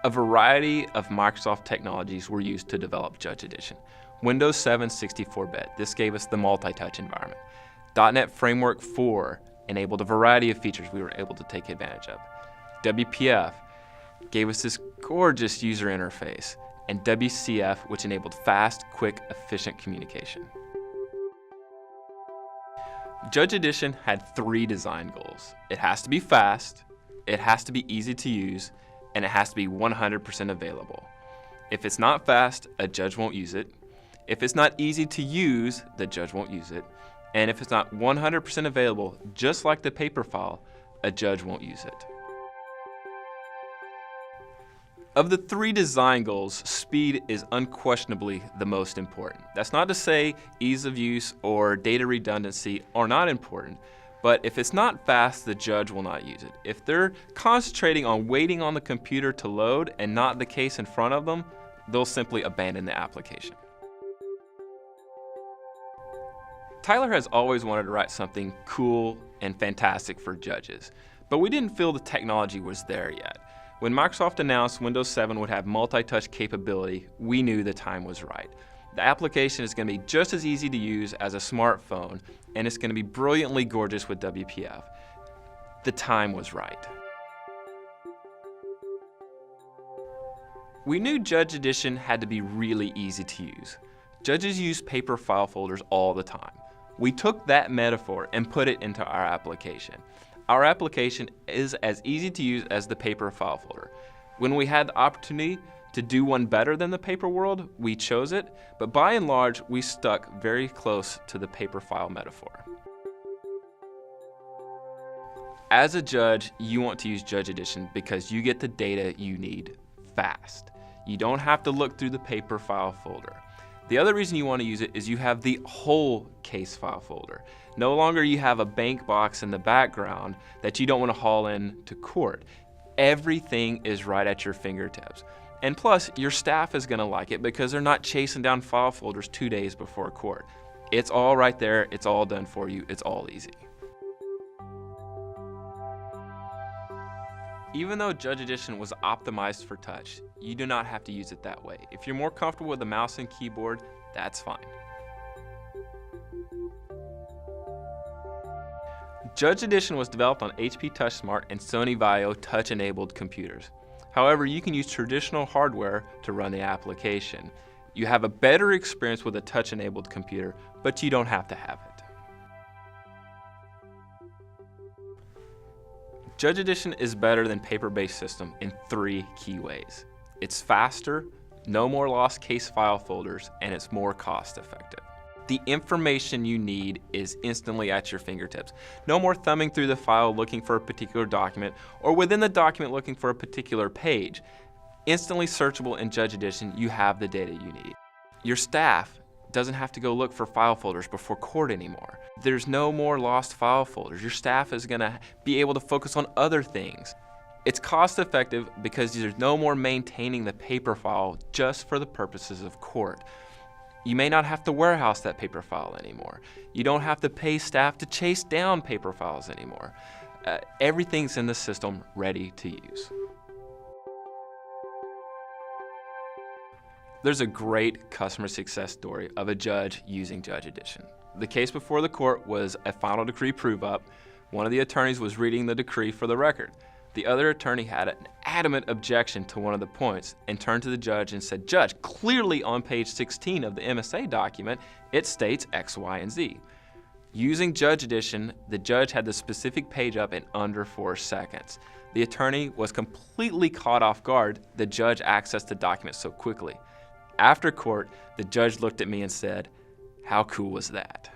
A variety of Microsoft technologies were used to develop Judge Edition. Windows 7 64-bit, this gave us the multi-touch environment. .NET Framework 4 enabled a variety of features we were able to take advantage of. WPF gave us this gorgeous user interface, and WCF, which enabled fast, quick, efficient communication. Judge Edition had 3 design goals. It has to be fast, it has to be easy to use, and it has to be 100% available. If it's not fast, a judge won't use it. If it's not easy to use, the judge won't use it. And if it's not 100% available, just like the paper file, a judge won't use it. Of the 3 design goals, speed is unquestionably the most important. That's not to say ease of use or data redundancy are not important, but if it's not fast, the judge will not use it. If they're concentrating on waiting on the computer to load and not the case in front of them, they'll simply abandon the application. Tyler has always wanted to write something cool and fantastic for judges, but we didn't feel the technology was there yet. When Microsoft announced Windows 7 would have multi-touch capability, we knew the time was right. The application is going to be just as easy to use as a smartphone, and it's going to be brilliantly gorgeous with WPF. The time was right. We knew Judge Edition had to be really easy to use. Judges use paper file folders all the time. We took that metaphor and put it into our application. Our application is as easy to use as the paper file folder. When we had the opportunity to do one better than the paper world, we chose it, but by and large, we stuck very close to the paper file metaphor. As a judge, you want to use Judge Edition because you get the data you need fast. You don't have to look through the paper file folder. The other reason you want to use it is you have the whole case file folder. No longer you have a bank box in the background that you don't want to haul in to court. Everything is right at your fingertips. And plus, your staff is going to like it because they're not chasing down file folders 2 days before court. It's all right there, it's all done for you, it's all easy. Even though Judge Edition was optimized for touch, you do not have to use it that way. If you're more comfortable with the mouse and keyboard, that's fine. Judge Edition was developed on HP TouchSmart and Sony Vaio touch-enabled computers. However, you can use traditional hardware to run the application. You have a better experience with a touch-enabled computer, but you don't have to have it. Judge Edition is better than paper-based system in 3 key ways. It's faster, no more lost case file folders, and it's more cost-effective. The information you need is instantly at your fingertips. No more thumbing through the file looking for a particular document, or within the document looking for a particular page. Instantly searchable in Judge Edition, you have the data you need. Your staff doesn't have to go look for file folders before court anymore. There's no more lost file folders. Your staff is going to be able to focus on other things. It's cost effective because there's no more maintaining the paper file just for the purposes of court. You may not have to warehouse that paper file anymore. You don't have to pay staff to chase down paper files anymore. Everything's in the system ready to use. There's a great customer success story of a judge using Judge Edition. The case before the court was a final decree prove-up. One of the attorneys was reading the decree for the record. The other attorney had an adamant objection to one of the points and turned to the judge and said, "Judge, clearly on page 16 of the MSA document, it states X, Y, and Z." Using Judge Edition, the judge had the specific page up in under 4 seconds. The attorney was completely caught off guard. The judge accessed the document so quickly. After court, the judge looked at me and said, "How cool was that?"